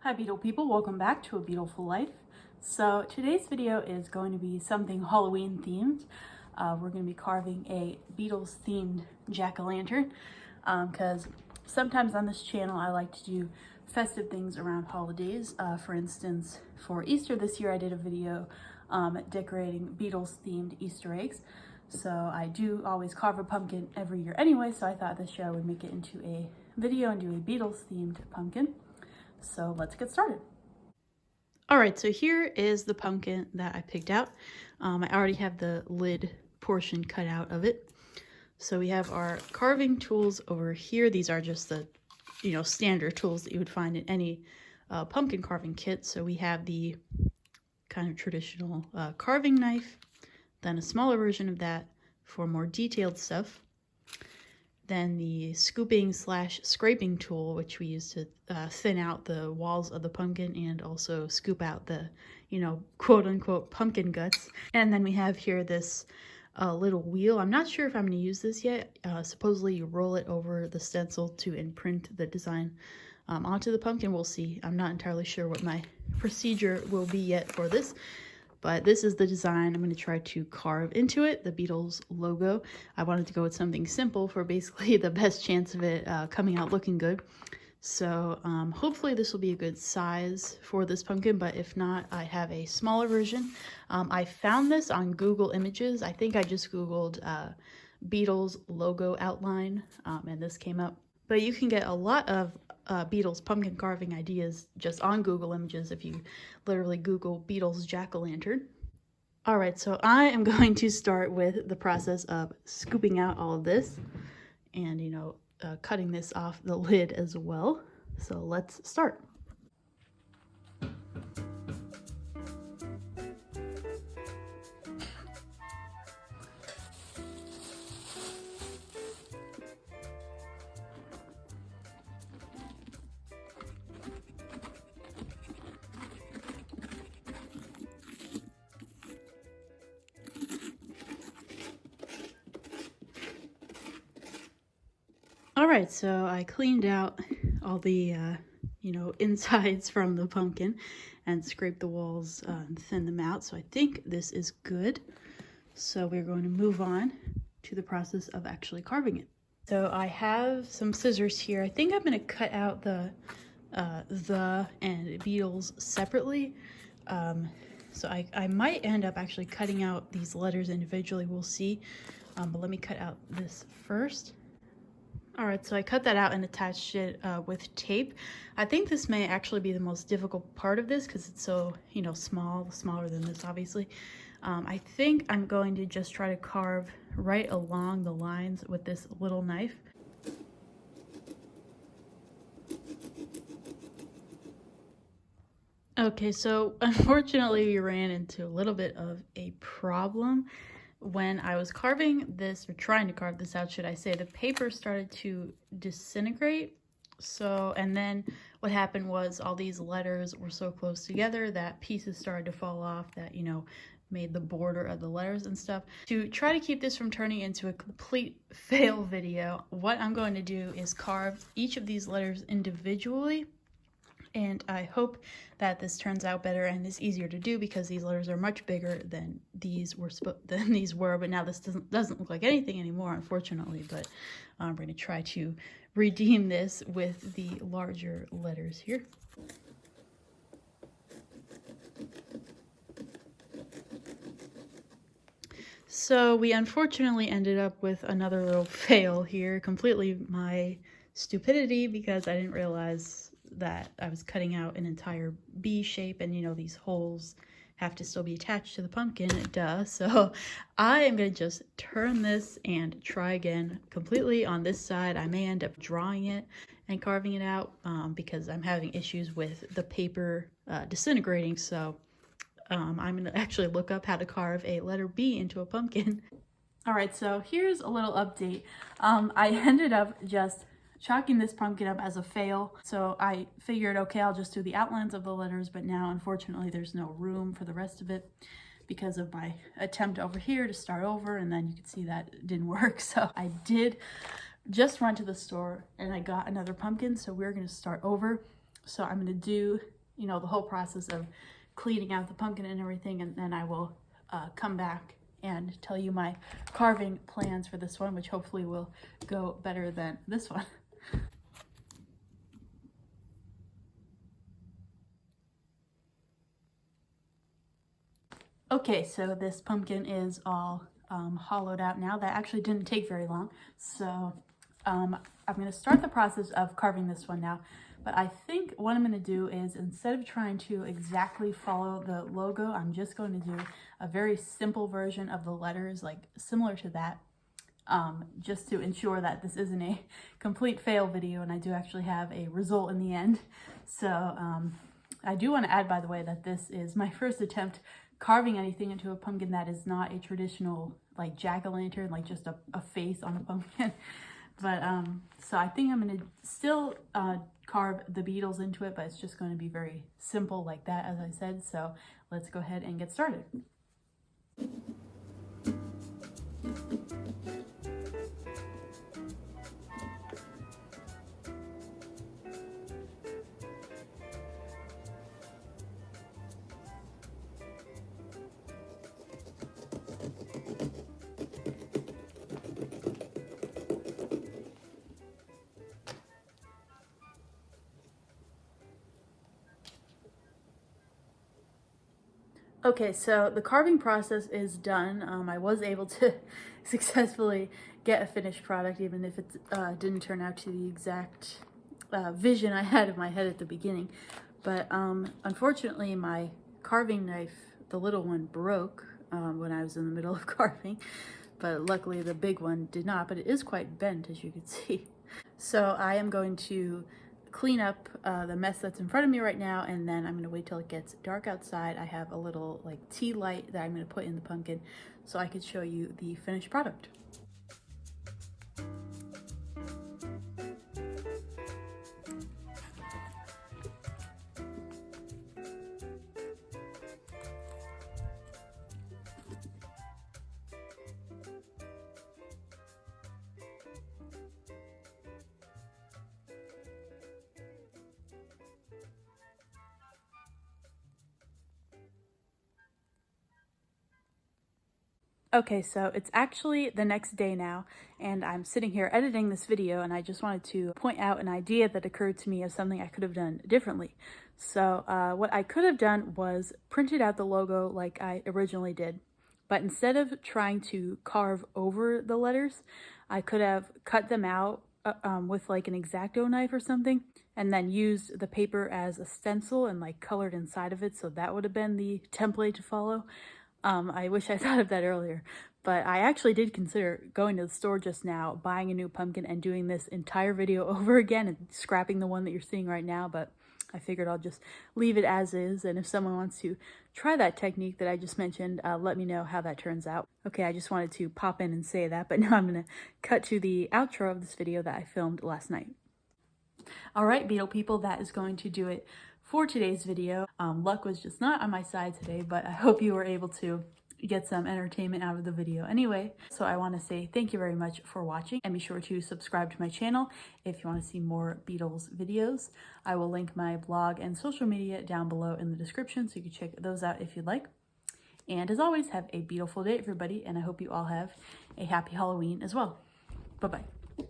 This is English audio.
Hi Beetle people, welcome back to A Beatleful Life. So today's video is going to be something Halloween themed. We're going to be carving a Beatles themed jack-o'-lantern because sometimes on this channel I like to do festive things around holidays. For instance, for Easter this year I did a video decorating Beatles themed Easter eggs. So I do always carve a pumpkin every year anyway, so I thought this year I would make it into a video and do a Beatles themed pumpkin. So let's get started. All right, so here is the pumpkin that I picked out. I already have the lid portion cut out of it. So we have our carving tools over here. These are just the, standard tools that you would find in any pumpkin carving kit. So we have the kind of traditional carving knife, then a smaller version of that for more detailed stuff. Then the scooping / scraping tool, which we use to thin out the walls of the pumpkin and also scoop out the, quote unquote pumpkin guts. And then we have here this little wheel. I'm not sure if I'm going to use this yet. Supposedly you roll it over the stencil to imprint the design onto the pumpkin. We'll see. I'm not entirely sure what my procedure will be yet for this. But this is the design I'm going to try to carve into it, the Beatles logo. I wanted to go with something simple for basically the best chance of it coming out looking good. So hopefully this will be a good size for this pumpkin, but if not, I have a smaller version. I found this on Google Images. I think I just Googled Beatles logo outline, and this came up. But you can get a lot of Beatles pumpkin carving ideas just on Google Images if you literally Google Beatles jack-o'-lantern. All right, so I am going to start with the process of scooping out all of this and, cutting this off the lid as well. So let's start. All right, so I cleaned out all the, insides from the pumpkin and scraped the walls and thinned them out. So I think this is good. So we're going to move on to the process of actually carving it. So I have some scissors here. I think I'm going to cut out the and Beatles separately. So I might end up actually cutting out these letters individually. We'll see. But let me cut out this first. All right, so I cut that out and attached it with tape. I think this may actually be the most difficult part of this because it's so, smaller than this, obviously. I think I'm going to just try to carve right along the lines with this little knife. Okay, so unfortunately we ran into a little bit of a problem. When I was carving this, or trying to carve this out, should I say, the paper started to disintegrate. So, and then what happened was all these letters were so close together that pieces started to fall off that, made the border of the letters and stuff. To try to keep this from turning into a complete fail video, what I'm going to do is carve each of these letters individually. And I hope that this turns out better and is easier to do because these letters are much bigger than these were. But now this doesn't look like anything anymore, unfortunately. But I'm going to try to redeem this with the larger letters here. So we unfortunately ended up with another little fail here. Completely my stupidity because I didn't realize that I was cutting out an entire B shape and these holes have to still be attached to the pumpkin, duh. So I am going to just turn this and try again completely on this side. I may end up drawing it and carving it out because I'm having issues with the paper disintegrating. So I'm going to actually look up how to carve a letter B into a pumpkin. All right, so here's a little update. I ended up just chalking this pumpkin up as a fail. So I figured, okay, I'll just do the outlines of the letters, but now unfortunately there's no room for the rest of it because of my attempt over here to start over, and then you can see that it didn't work. So I did just run to the store and I got another pumpkin, so we're gonna start over. So I'm gonna do you know, the whole process of cleaning out the pumpkin and everything, and then I will come back and tell you my carving plans for this one, which hopefully will go better than this one. Okay, so this pumpkin is all hollowed out now. That actually didn't take very long. So I'm going to start the process of carving this one now. But I think what I'm going to do is, instead of trying to exactly follow the logo, I'm just going to do a very simple version of the letters, like similar to that, just to ensure that this isn't a complete fail video and I do actually have a result in the end. So I do want to add, by the way, that this is my first attempt carving anything into a pumpkin that is not a traditional like jack-o'-lantern, like just a face on a pumpkin. But so I think I'm going to still carve the Beatles into it, but it's just going to be very simple like that, as I said. So let's go ahead and get started. Okay, so the carving process is done. I was able to successfully get a finished product, even if it didn't turn out to the exact vision I had in my head at the beginning. But unfortunately, my carving knife, the little one, broke when I was in the middle of carving. But luckily the big one did not, but it is quite bent, as you can see. So I am going to clean up the mess that's in front of me right now, and then I'm going to wait till it gets dark outside. I have a little like tea light that I'm going to put in the pumpkin so I could show you the finished product. Okay, so it's actually the next day now, and I'm sitting here editing this video, and I just wanted to point out an idea that occurred to me as something I could have done differently. So what I could have done was printed out the logo like I originally did, but instead of trying to carve over the letters, I could have cut them out with like an X-Acto knife or something, and then used the paper as a stencil and like colored inside of it, so that would have been the template to follow. I wish I thought of that earlier, but I actually did consider going to the store just now, buying a new pumpkin and doing this entire video over again and scrapping the one that you're seeing right now, but I figured I'll just leave it as is, and if someone wants to try that technique that I just mentioned, let me know how that turns out. Okay, I just wanted to pop in and say that, but now I'm going to cut to the outro of this video that I filmed last night. All right, Beetle people, that is going to do it for today's video. Luck was just not on my side today, but I hope you were able to get some entertainment out of the video anyway. So I want to say thank you very much for watching, and be sure to subscribe to my channel if you want to see more Beatles videos. I will link my blog and social media down below in the description, so you can check those out if you'd like. And as always, have a beautiful day, everybody, and I hope you all have a happy Halloween as well. Bye-bye.